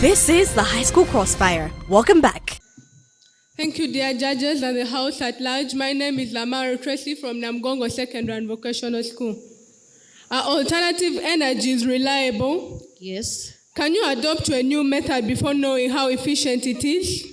This is the High School Crossfire. Welcome back. Thank you, dear judges and the House at large. My name is Lamar Tracy from Namugongo Secondary and Vocational School. Are alternative energies reliable? Yes. Can you adopt to a new method before knowing how efficient it is?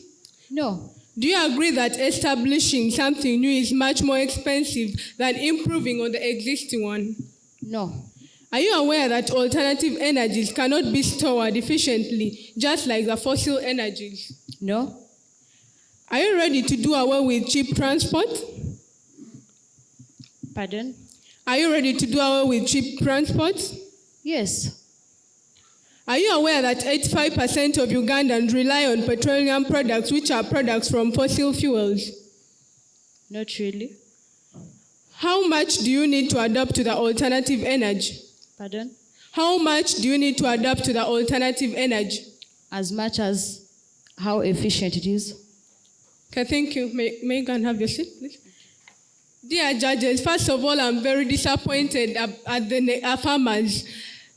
No. Do you agree that establishing something new is much more expensive than improving on the existing one? No. Are you aware that alternative energies cannot be stored efficiently, just like the fossil energies? No. Are you ready to do away with cheap transport? Pardon? Are you ready to do away with cheap transport? Yes. Are you aware that 85% of Ugandans rely on petroleum products, which are products from fossil fuels? Not really. How much do you need to adapt to the alternative energy? Pardon? How much do you need to adapt to the alternative energy? As much as how efficient it is. Okay, thank you. May you go and have your seat, please? Dear judges, first of all, I'm very disappointed at the farmers.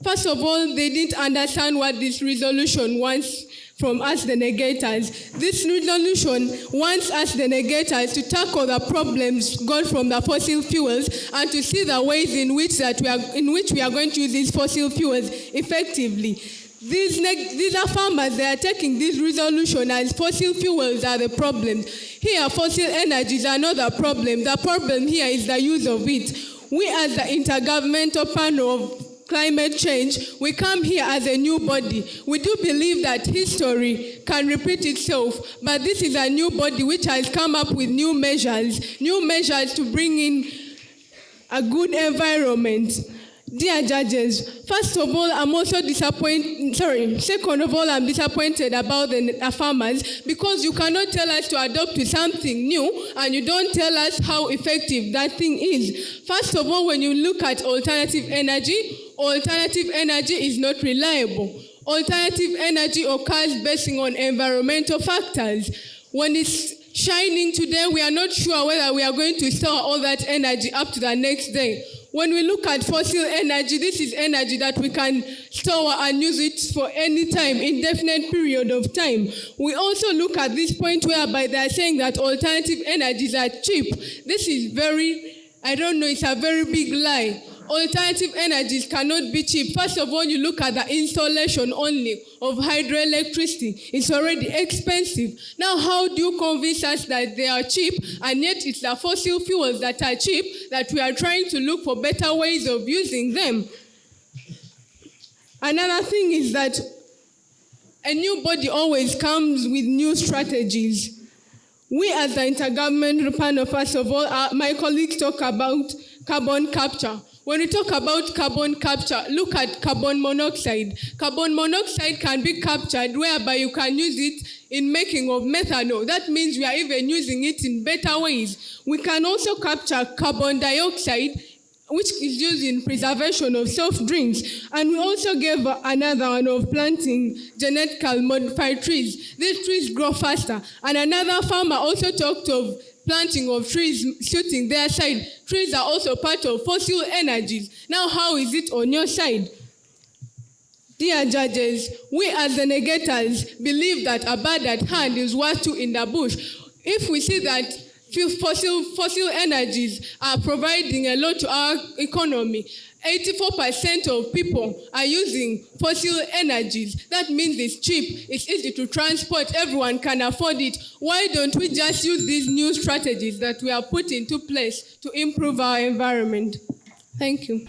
First of all, they didn't understand what this resolution wants from us, the negators. This resolution wants us, the negators, to tackle the problems got from the fossil fuels and to see the ways in which we are going to use these fossil fuels effectively. These are farmers. They are taking this resolution as fossil fuels are the problem. Here, fossil energies are not the problem. The problem here is the use of it. We, as the Intergovernmental Panel of Climate Change, we come here as a new body. We do believe that history can repeat itself, but this is a new body which has come up with new measures to bring in a good environment. Dear judges, first of all, I'm disappointed about the farmers, because you cannot tell us to adopt to something new and you don't tell us how effective that thing is. First of all, when you look at alternative energy is not reliable. Alternative energy occurs based on environmental factors. When it's shining today, we are not sure whether we are going to store all that energy up to the next day. When we look at fossil energy, this is energy that we can store and use it for any time, indefinite period of time. We also look at this point whereby they are saying that alternative energies are cheap. This is it's a very big lie. Alternative energies cannot be cheap. First of all, you look at the installation only of hydroelectricity. It's already expensive. Now, how do you convince us that they are cheap, and yet it's the fossil fuels that are cheap, that we are trying to look for better ways of using them? Another thing is that a new body always comes with new strategies. We, as the Intergovernmental Panel, first of all, my colleagues talk about carbon capture. When we talk about carbon capture, look at carbon monoxide. Carbon monoxide can be captured whereby you can use it in making of methanol. That means we are even using it in better ways. We can also capture carbon dioxide, which is used in preservation of soft drinks. And we also gave another one of planting genetically modified trees. These trees grow faster. And another farmer also talked of planting of trees suiting their side. Trees are also part of fossil energies. Now, how is it on your side? Dear judges, we as the negators believe that a bird at hand is worth two in the bush. If we see that fossil energies are providing a lot to our economy, 84% of people are using fossil energies. That means it's cheap, it's easy to transport, everyone can afford it. Why don't we just use these new strategies that we are put into place to improve our environment? Thank you.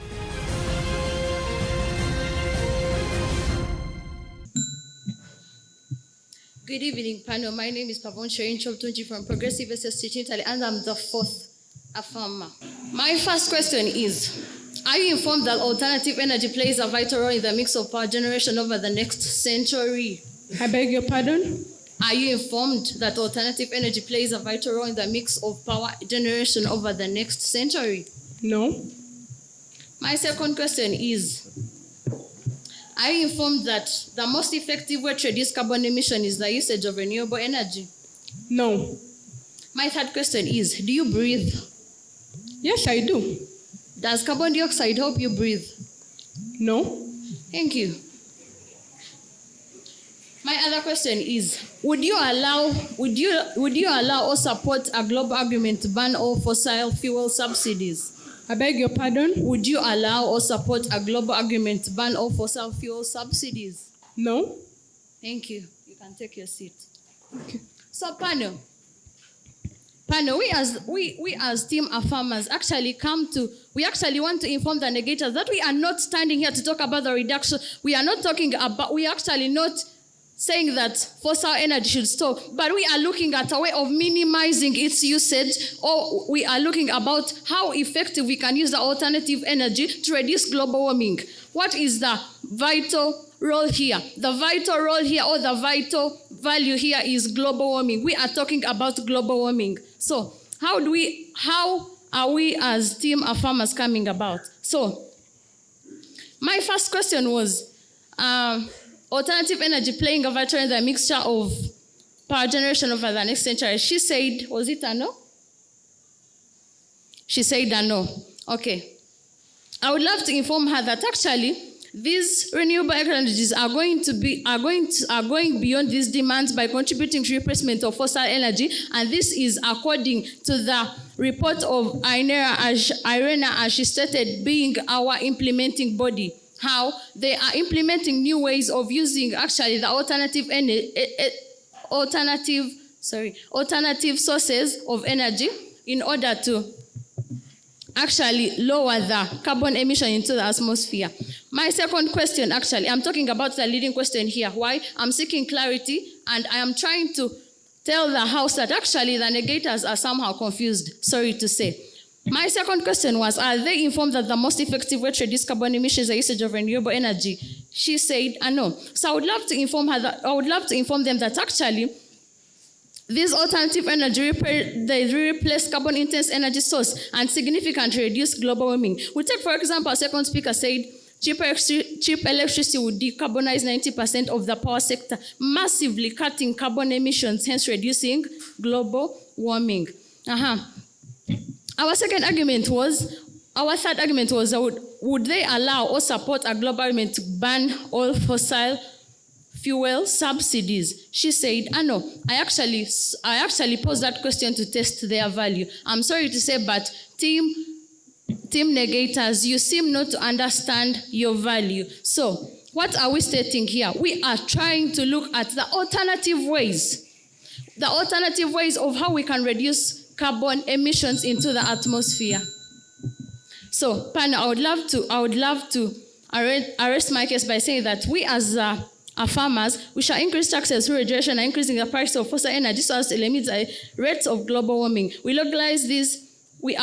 Good evening, panel. My name is Pavon Sherin Choptunji from Progressive SS Teaching Italy, and I'm the fourth farmer. My first question is, are you informed that alternative energy plays a vital role in the mix of power generation over the next century? I beg your pardon? Are you informed that alternative energy plays a vital role in the mix of power generation over the next century? No. My second question is, are you informed that the most effective way to reduce carbon emission is the usage of renewable energy? No. My third question is, do you breathe? Yes, I do. Does carbon dioxide help you breathe? No. Thank you. My other question is, would you allow or support a global agreement to ban all fossil fuel subsidies? I beg your pardon? Would you allow or support a global agreement to ban all fossil fuel subsidies? No. Thank you. You can take your seat. Okay. So panel, we as team of farmers actually want to inform the negators that we are not standing here to talk about the reduction. We are actually not saying that fossil energy should stop, but we are looking at a way of minimizing its usage, or we are looking about how effective we can use the alternative energy to reduce global warming. What is the vital role here? The vital role here, or the vital value here, is global warming. We are talking about global warming. So how are we as team of farmers coming about? So my first question was, alternative energy playing a vital role in the mixture of power generation over the next century. She said, was it a no? She said a no. Okay. I would love to inform her that actually these renewable energies are going beyond these demands by contributing to replacement of fossil energy, and this is according to the report of IRENA, as she stated, being our implementing body. How they are implementing new ways of using actually the alternative sources of energy in order to actually lower the carbon emission into the atmosphere. My second question, actually, I'm talking about the leading question here. Why? I'm seeking clarity, and I am trying to tell the House that actually the negators are somehow confused, sorry to say. My second question was, are they informed that the most effective way to reduce carbon emissions is the usage of renewable energy? She said, no. So I would love to inform them that actually these alternative energy they replace carbon-intense energy source and significantly reduce global warming. We take, for example, our second speaker said, cheap electricity would decarbonize 90% of the power sector, massively cutting carbon emissions, hence reducing global warming. Our third argument was, would they allow or support a global agreement to ban all fossil fuel subsidies? She said, no. I actually posed that question to test their value. I'm sorry to say, but team negators, you seem not to understand your value. So what are we stating here? We are trying to look at the alternative ways of how we can reduce carbon emissions into the atmosphere. So, panel, I would love to arrest my case by saying that we as farmers, we shall increase taxes through regulation and increasing the price of fossil energy so as to limit the rates of global warming. We are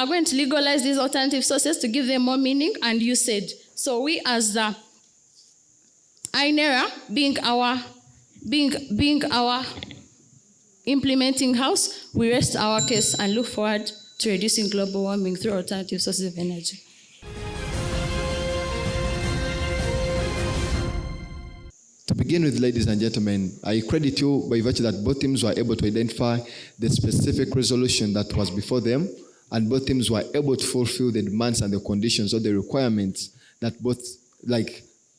going to legalize these alternative sources to give them more meaning and usage. So we as the INERA, being our implementing house, we rest our case and look forward to reducing global warming through alternative sources of energy. To begin with, ladies and gentlemen, I credit you by virtue that both teams were able to identify the specific resolution that was before them, and both teams were able to fulfill the demands and the conditions or the requirements that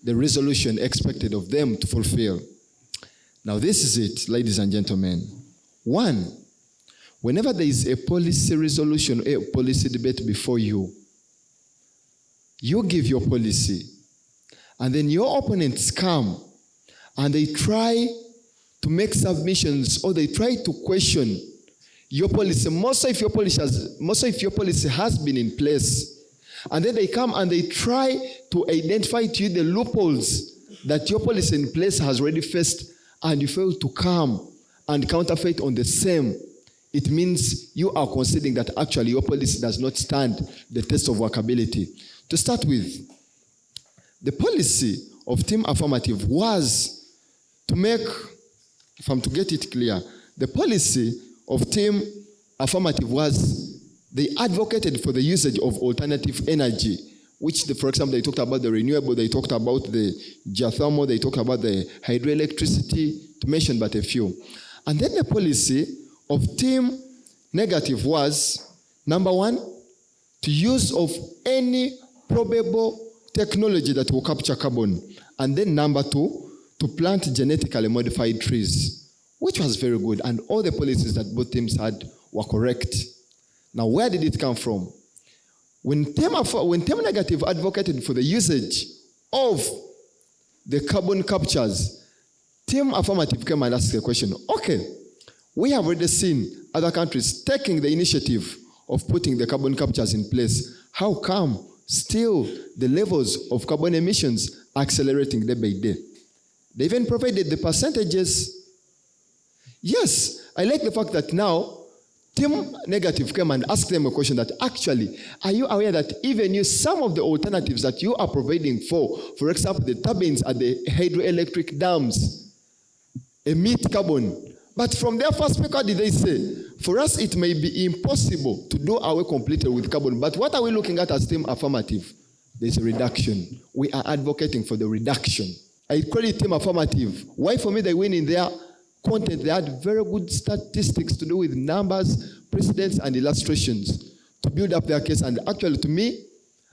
the resolution expected of them to fulfill. Now, this is it, ladies and gentlemen. One, whenever there is a policy resolution, a policy debate before you, you give your policy, and then your opponents come and they try to make submissions or they try to question your policy. Most of your policy has been in place, and then they come and they try to identify to you the loopholes that your policy in place has already faced, and you fail to come and counterfeit on the same. It means you are conceding that actually your policy does not stand the test of workability. To start with, the policy of Team Affirmative was to make, if I'm to get it clear, the policy of Team Affirmative was they advocated for the usage of alternative energy, which, for example, they talked about the renewable, they talked about the geothermal, they talked about the hydroelectricity, to mention but a few. And then the policy of Team Negative was, number one, to use of any probable technology that will capture carbon. And then number two, to plant genetically modified trees, which was very good, and all the policies that both teams had were correct. Now, where did it come from? When Team Negative advocated for the usage of the carbon captures, Team Affirmative came and asked a question. Okay, we have already seen other countries taking the initiative of putting the carbon captures in place. How come still the levels of carbon emissions are accelerating day by day? They even provided the percentages. Yes, I like the fact that now Team Negative came and asked them a question that actually, are you aware that even some of the alternatives that you are providing for example, the turbines at the hydroelectric dams, emit carbon? But from their first speaker, did they say, for us it may be impossible to do away completely with carbon, but what are we looking at as Team Affirmative? There's a reduction. We are advocating for the reduction. I credit Team Affirmative. Why? For me, they win in their content. They had very good statistics to do with numbers, precedents, and illustrations to build up their case. And actually, to me,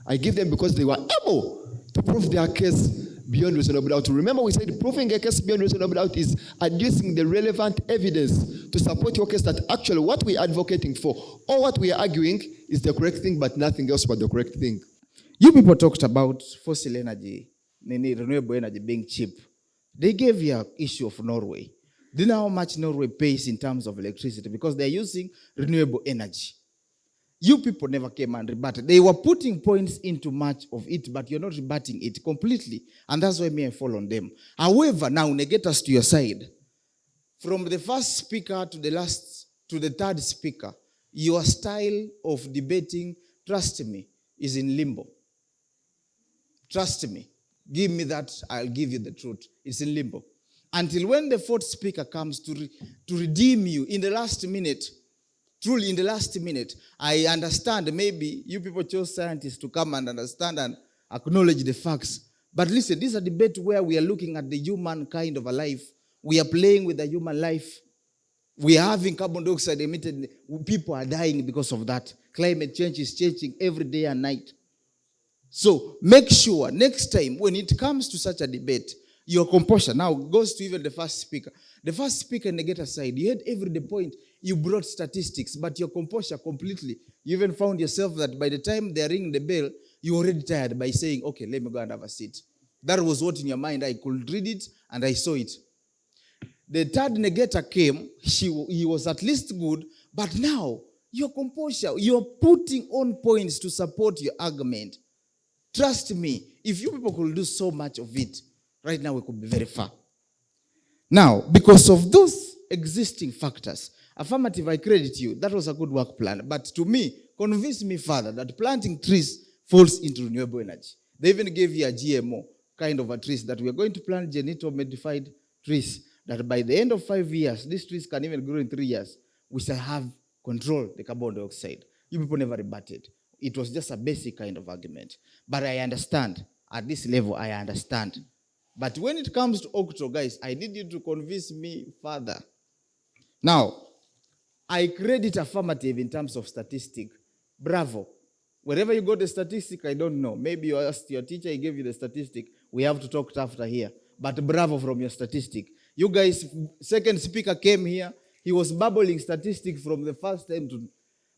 I give them because they were able to prove their case beyond reasonable doubt. Remember, we said proving a case beyond reasonable doubt is adducing the relevant evidence to support your case that actually what we are advocating for or what we are arguing is the correct thing, but nothing else but the correct thing. You people talked about fossil energy, renewable energy being cheap. They gave you an issue of Norway. Do you know how much Norway pays in terms of electricity? Because they're using renewable energy. You people never came and rebutted. They were putting points into much of it, but you're not rebutting it completely. And that's why I fall on them. However, now, get us to your side. From the first speaker to the third speaker, your style of debating, trust me, is in limbo. Trust me. Give me that, I'll give you the truth. It's in limbo. Until when the fourth speaker comes to redeem you in the last minute, truly in the last minute, I understand maybe you people chose scientists to come and understand and acknowledge the facts. But listen, this is a debate where we are looking at the human kind of a life. We are playing with the human life. We are having carbon dioxide emitted. People are dying because of that. Climate change is changing every day and night. So make sure next time when it comes to such a debate, your composure now goes to even the first speaker. The first speaker in the get aside, you had every point. You brought statistics, but your composure completely. You even found yourself that by the time they ring the bell, you're already tired by saying, okay, let me go and have a seat. That was what in your mind. I could read it and I saw it. The third negator came. He was at least good, but now your composure, you're putting on points to support your argument. Trust me, if you people could do so much of it, right now we could be very far. Now, because of those existing factors, Affirmative, I credit you. That was a good work plan. But to me, convince me further that planting trees falls into renewable energy. They even gave you a GMO kind of a trees that we are going to plant genetically modified trees that by the end of 5 years, these trees can even grow in 3 years. We shall have control the carbon dioxide. You people never rebutted. It was just a basic kind of argument. But I understand. At this level, I understand. But when it comes to Octo, guys, I need you to convince me further. Now, I credit Affirmative in terms of statistic. Bravo. Wherever you got the statistic, I don't know. Maybe you asked your teacher, he gave you the statistic. We have to talk after here. But bravo from your statistic. You guys, second speaker came here. He was babbling statistics from the first time to...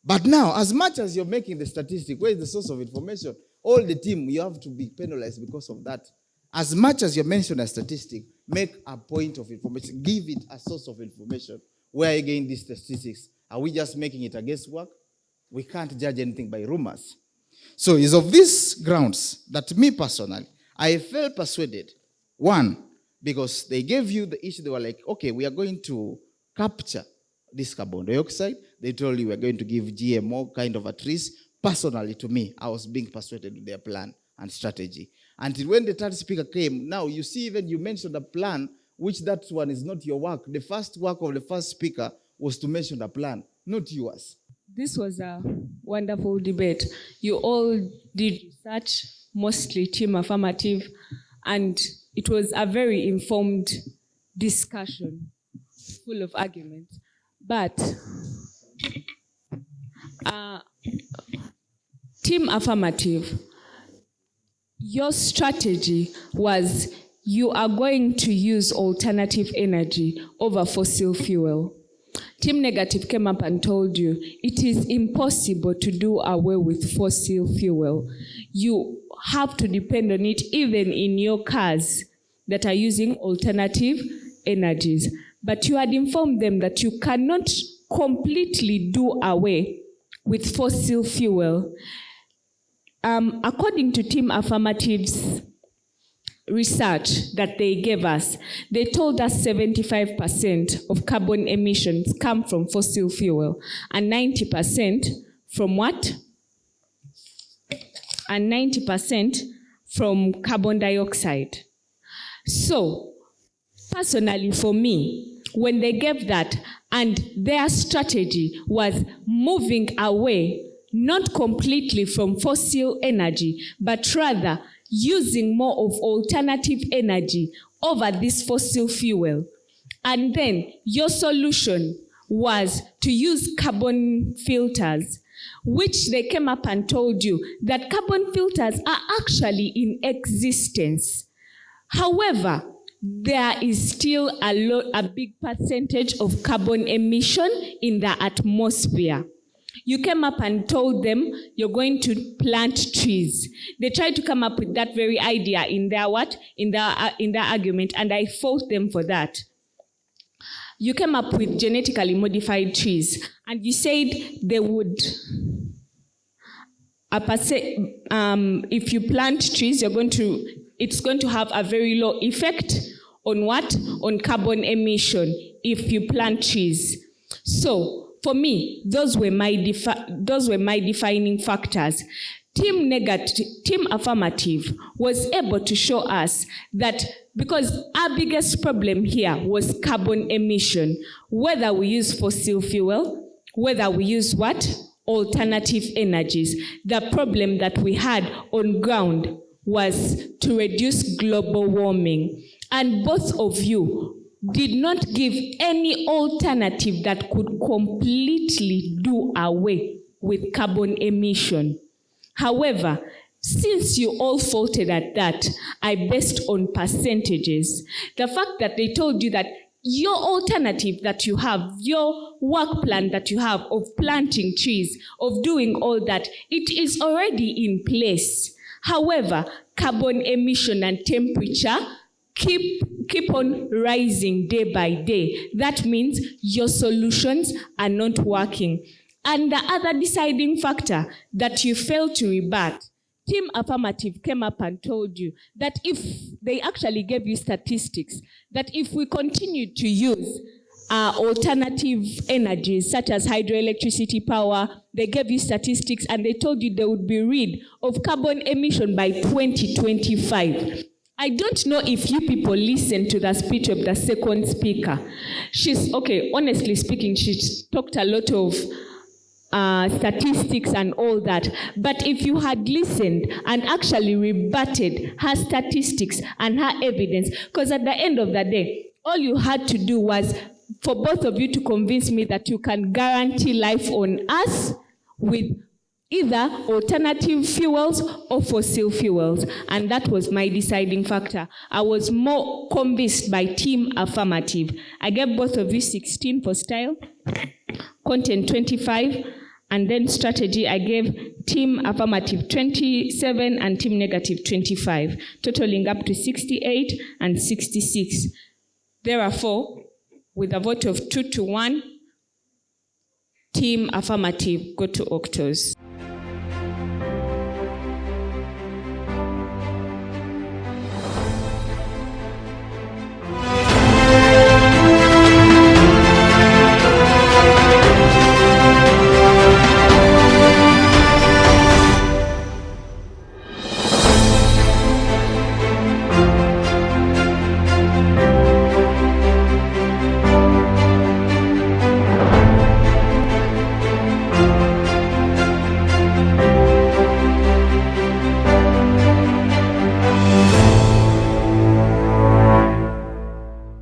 But now, as much as you're making the statistic, where is the source of information? All the team, you have to be penalized because of that. As much as you mention a statistic, make a point of information. Give it a source of information. Where are you getting these statistics? Are we just making it a guesswork? We can't judge anything by rumors. So it's of these grounds that me personally, I felt persuaded. One, because they gave you the issue. They were like, okay, we are going to capture this carbon dioxide. They told you we're going to give GMO kind of a trees. Personally, to me, I was being persuaded with their plan and strategy. Until when the third speaker came, now you see even you mentioned a plan, which that one is not your work. The first work of the first speaker was to mention a plan, not yours. This was a wonderful debate. You all did research, mostly Team Affirmative, and it was a very informed discussion, full of arguments. But Team Affirmative, your strategy was you are going to use alternative energy over fossil fuel. Team Negative came up and told you it is impossible to do away with fossil fuel. You have to depend on it even in your cars that are using alternative energies. But you had informed them that you cannot completely do away with fossil fuel. According to Team Affirmative's research that they gave us, they told us 75% of carbon emissions come from fossil fuel and 90% from what? And 90% from carbon dioxide. So, personally for me, when they gave that and their strategy was moving away, not completely from fossil energy, but rather using more of alternative energy over this fossil fuel. And then your solution was to use carbon filters, which they came up and told you that carbon filters are actually in existence. However, there is still a big percentage of carbon emission in the atmosphere. You came up and told them you're going to plant trees. They tried to come up with that very idea in their argument, and I fault them for that. You came up with genetically modified trees, and you said they would. If you plant trees, it's going to have a very low effect on what? On carbon emission if you plant trees. So for me, those were my defining factors. Team Affirmative was able to show us that because our biggest problem here was carbon emission, whether we use fossil fuel, whether we use what? Alternative energies. The problem that we had on ground was to reduce global warming. And both of you did not give any alternative that could completely do away with carbon emission. However, since you all faulted at that, I based on percentages. The fact that they told you that your alternative that you have, your work plan that you have of planting trees, of doing all that, it is already in place. However, carbon emission and temperature keep on rising day by day. That means your solutions are not working. And the other deciding factor that you failed to rebut, Team Affirmative came up and told you that if they actually gave you statistics, that if we continue to use alternative energies such as hydroelectricity power, they gave you statistics and they told you they would be rid of carbon emission by 2025. I don't know if you people listen to the speech of the second speaker. Honestly speaking, she talked a lot of statistics and all that. But if you had listened and actually rebutted her statistics and her evidence, because at the end of the day, all you had to do was for both of you to convince me that you can guarantee life on Earth with either alternative fuels or fossil fuels. And that was my deciding factor. I was more convinced by Team Affirmative. I gave both of you 16 for style, content 25, and then strategy I gave Team Affirmative 27 and Team Negative 25, totaling up to 68 and 66. Therefore, with a vote of 2-1, Team Affirmative go to Octos.